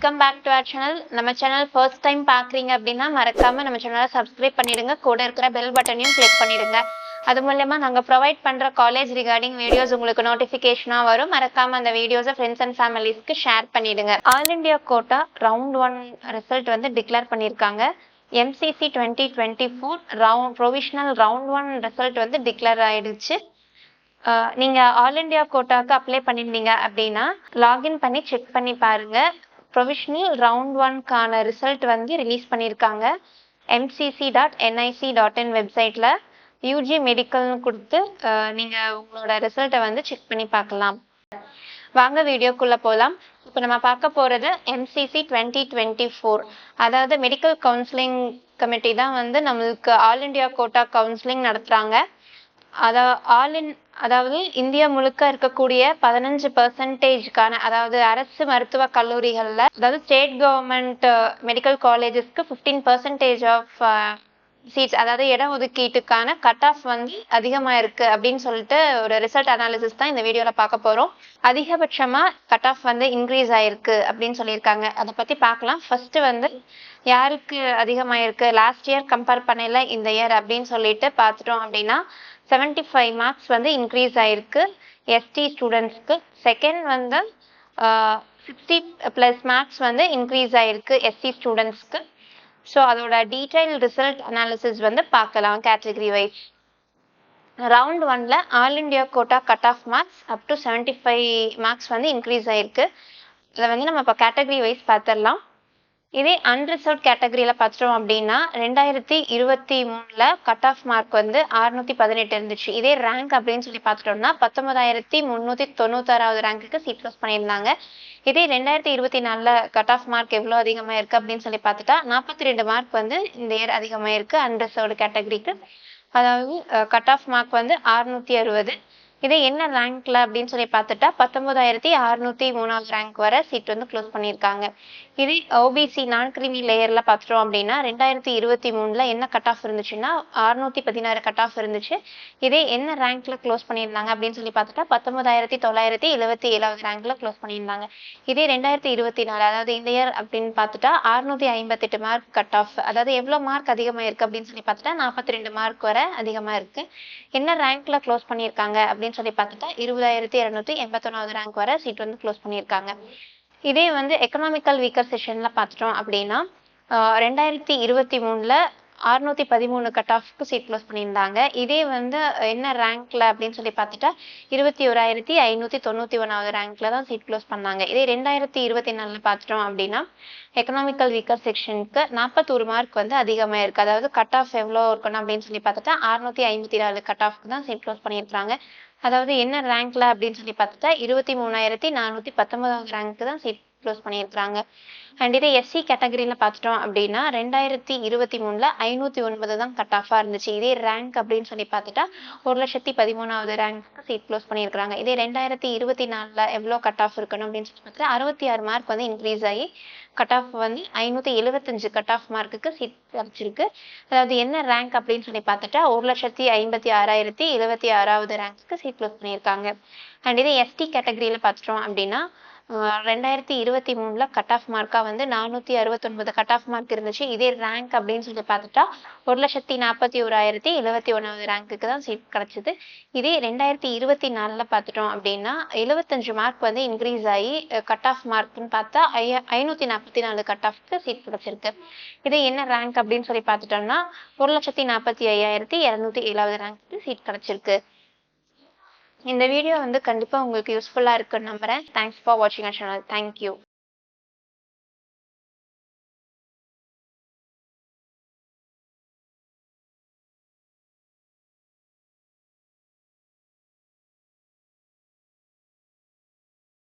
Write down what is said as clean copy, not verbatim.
Welcome back to our channel. நம்ம channel first time பார்க்குறீங்க அப்படின்னா மறக்காம நம்ம சேனலை சப்ஸ்கிரைப் பண்ணிடுங்க. கூட இருக்கிற பெல் பட்டனையும் கிளிக் பண்ணிடுங்க. அது மூலமா நாங்கள் ப்ரொவைட் பண்ணுற காலேஜ் ரிகார்டிங் வீடியோஸ் உங்களுக்கு நோட்டிஃபிகேஷனாக வரும். மறக்காம அந்த வீடியோஸை ஃப்ரெண்ட்ஸ் அண்ட் ஃபேமிலிஸ்க்கு ஷேர் பண்ணிடுங்க. All India quota round 1 result வந்து டிக்ளேர் பண்ணியிருக்காங்க. MCC 2024 ப்ரொவிஷனல் ரவுண்ட் 1 ரிசல்ட் வந்து டிக்ளேர் ஆயிடுச்சு. நீங்கள் ஆல் இண்டியா கோட்டாக்கு அப்ளை பண்ணியிருந்தீங்க அப்படின்னா லாகின் பண்ணி செக் பண்ணி பாருங்க. ப்ரொவிஷனல் ரவுண்ட் 1க்கான ரிசல்ட் வந்து ரிலீஸ் பண்ணியிருக்காங்க. mcc.nic.in வெப்சைட்டில் யூஜி மெடிக்கல்னு கொடுத்து நீங்கள் உங்களோட ரிசல்ட்டை வந்து செக் பண்ணி பார்க்கலாம். வாங்க வீடியோக்குள்ளே போகலாம். இப்போ நம்ம பார்க்க போகிறது MCC 2024, அதாவது மெடிக்கல் கவுன்சிலிங் கமிட்டி தான் வந்து நம்மளுக்கு ஆல் இண்டியா கோட்டா கவுன்சிலிங் நடத்துகிறாங்க. அதாவது இந்தியா முழுக்க இருக்கக்கூடிய 15%, அதாவது அரசு மருத்துவ கல்லூரிகளில், அதாவது ஸ்டேட் கவர்மெண்ட் மெடிக்கல் காலேஜஸ்க்கு 15% ஆஃப் சீட்ஸ், அதாவது இட ஒதுக்கீட்டுக்கான கட் ஆஃப் வந்து அதிகமாக இருக்குது அப்படின்னு சொல்லிட்டு ஒரு ரிசல்ட் அனாலிசிஸ் தான் இந்த வீடியோவில் பார்க்க போகிறோம். அதிகபட்சமாக கட் ஆஃப் வந்து இன்க்ரீஸ் ஆயிருக்கு அப்படின்னு சொல்லியிருக்காங்க. அதை பற்றி பார்க்கலாம். ஃபர்ஸ்ட் வந்து யாருக்கு அதிகமாக இருக்குது, லாஸ்ட் இயர் கம்பேர் பண்ணல இந்த இயர் அப்படின்னு சொல்லிட்டு பார்த்துட்டோம் அப்படின்னா 75 மார்க்ஸ் வந்து இன்க்ரீஸ் ஆயிருக்கு எஸ்டி ஸ்டூடெண்ட்ஸ்க்கு. செகண்ட் வந்து 60+ மார்க்ஸ் வந்து இன்க்ரீஸ் ஆயிருக்கு எஸ்சி ஸ்டூடெண்ட்ஸ்க்கு. ஸோ அதோட டீடைல் ரிசல்ட் அனாலிசிஸ் வந்து பார்க்கலாம் கேட்டகரி வைஸ். ரவுண்ட் 1ல all India quota cut off marks up to 75 marks வந்து இன்க்ரீஸ் ஆயிருக்கு. இதை வந்து நம்ம இப்போ கேட்டகரி வைஸ் பார்த்துடலாம். இதே அன்ரிசர்வ்ட் கேட்டகரியில் பார்த்துட்டோம் அப்படின்னா 2023 கட் ஆஃப் மார்க் வந்து 618 இருந்துச்சு. இதே ரேங்க் அப்படின்னு சொல்லி பார்த்துட்டோம்னா 19,396 ரேங்க்குக்கு சீட் க்ளோஸ் பண்ணியிருந்தாங்க. இதே 2024 கட் ஆஃப் மார்க் எவ்வளோ அதிகமாக இருக்குது அப்படின்னு சொல்லி பார்த்துட்டா 42 மார்க் வந்து இந்த இயர் அதிகமாக இருக்குது அன்ரிசர்வ்டு கேட்டகரிக்கு. அதாவது கட் ஆஃப் மார்க் வந்து 660. இதே என்ன ரேங்க்ல அப்படின்னு சொல்லி பார்த்துட்டா 19,603 ரேங்க் வர சீட் வந்து க்ளோஸ் பண்ணியிருக்காங்க. இதே ஓபிசி நான் கிரீமி லேயர்ல பார்த்துட்டோம் அப்படின்னா 2023 என்ன கட் ஆஃப் இருந்துச்சுன்னா 616 கட் ஆஃப் இருந்துச்சு. இதே என்ன ரேங்க்ல க்ளோஸ் பண்ணியிருந்தாங்க அப்படின்னு சொல்லி பார்த்துட்டா 19,977 ரேங்க்ல க்ளோஸ் பண்ணியிருந்தாங்க. இதே 2024, அதாவது இந்த இயர் அப்படின்னு பார்த்துட்டா 658 மார்க் கட் ஆஃப், அதாவது எவ்வளோ மார்க் அதிகமாக இருக்கு அப்படின்னு சொல்லி பார்த்துட்டா 42 மார்க் வர அதிகமாக இருக்கு. என்ன ரேங்க்ல க்ளோஸ் பண்ணியிருக்காங்க அப்படின்னு சொல்லி பார்த்துட்டா 20,281 ரேங்க் வர சீட் வந்து க்ளோஸ் பண்ணியிருக்காங்க. இதே வந்து எக்கனாமிக்கல் வீக்கர் செஷன்ல பார்த்துட்டோம் அப்படின்னா 2023 613 கட் ஆஃப்க்கு சீட் க்ளோஸ் பண்ணியிருந்தாங்க. இதே வந்து என்ன ரேங்க்ல அப்படின்னு சொல்லி பார்த்துட்டா 21,591 ரேங்க்ல தான் சீட் க்ளோஸ் பண்ணாங்க. இதே 2024 பார்த்துட்டோம் அப்படின்னா எக்கனாமிக்கல் வீக்கர் செக்ஷனுக்கு 41 மார்க் வந்து அதிகமாக இருக்குது. அதாவது கட் ஆஃப் எவ்வளோ இருக்கணும் அப்படின்னு சொல்லி பார்த்துட்டா 654 கட் ஆஃப்க்கு தான் சீட் க்ளோஸ் பண்ணியிருக்காங்க. அதாவது என்ன ரேங்க்ல அப்படின்னு சொல்லி பார்த்துட்டா 23,419 ரேங்க்கு தான் சீட் க்ளோஸ் பண்ணியிருக்காங்க. அண்ட் இதே எஸ்சி கேட்டகரியில் பார்த்துட்டோம் அப்படின்னா 2023 509 தான் கட் ஆஃபாக இருந்துச்சு. இதே ரேங்க் அப்படின்னு சொல்லி பார்த்துட்டா 1,13,000 ரேங்க்கு சீட் க்ளோஸ் பண்ணியிருக்காங்க. இதே 2024 எவ்வளோ கட் ஆஃப் இருக்கணும் அப்படின்னு சொல்லி பார்த்தா 66 மார்க் வந்து இன்க்ரீஸ் ஆகி கட் ஆஃப் வந்து 575 கட் ஆஃப் மார்க்குக்கு சீட் கிடைச்சிருக்கு. அதாவது என்ன ரேங்க் அப்படின்னு சொல்லி பார்த்துட்டா 1,56,076 ரேங்க்கு சீட் க்ளோஸ் பண்ணியிருக்காங்க. அண்ட் இதே எஸ்டி கேட்டகரியில் பார்த்துட்டோம் அப்படின்னா 2023 கட் ஆஃப் மார்க்காக வந்து 469 கட் ஆஃப் மார்க் இருந்துச்சு. இதே ரேங்க் அப்படின்னு சொல்லி பார்த்துட்டா 1,41,071 ரேங்க்குக்கு தான் சீட் கிடைச்சிது. இதே 2024 பார்த்துட்டோம் அப்படின்னா 75 மார்க் வந்து இன்க்ரீஸ் ஆகி கட் ஆஃப் மார்க்னு பார்த்தா 544 கட் ஆஃப்க்கு சீட் கிடைச்சிருக்கு. இதே என்ன ரேங்க் அப்படின்னு சொல்லி பார்த்துட்டோம்னா 1,45,207 ரேங்க்கு சீட் கிடைச்சிருக்கு. இந்த வீடியோ வந்து கண்டிப்பாக உங்களுக்கு யூஸ்ஃபுல்லாக இருக்குன்னு நம்புகிறேன். தேங்க்ஸ் ஃபார் வாட்சிங் அவர் சேனல். தேங்க்யூ.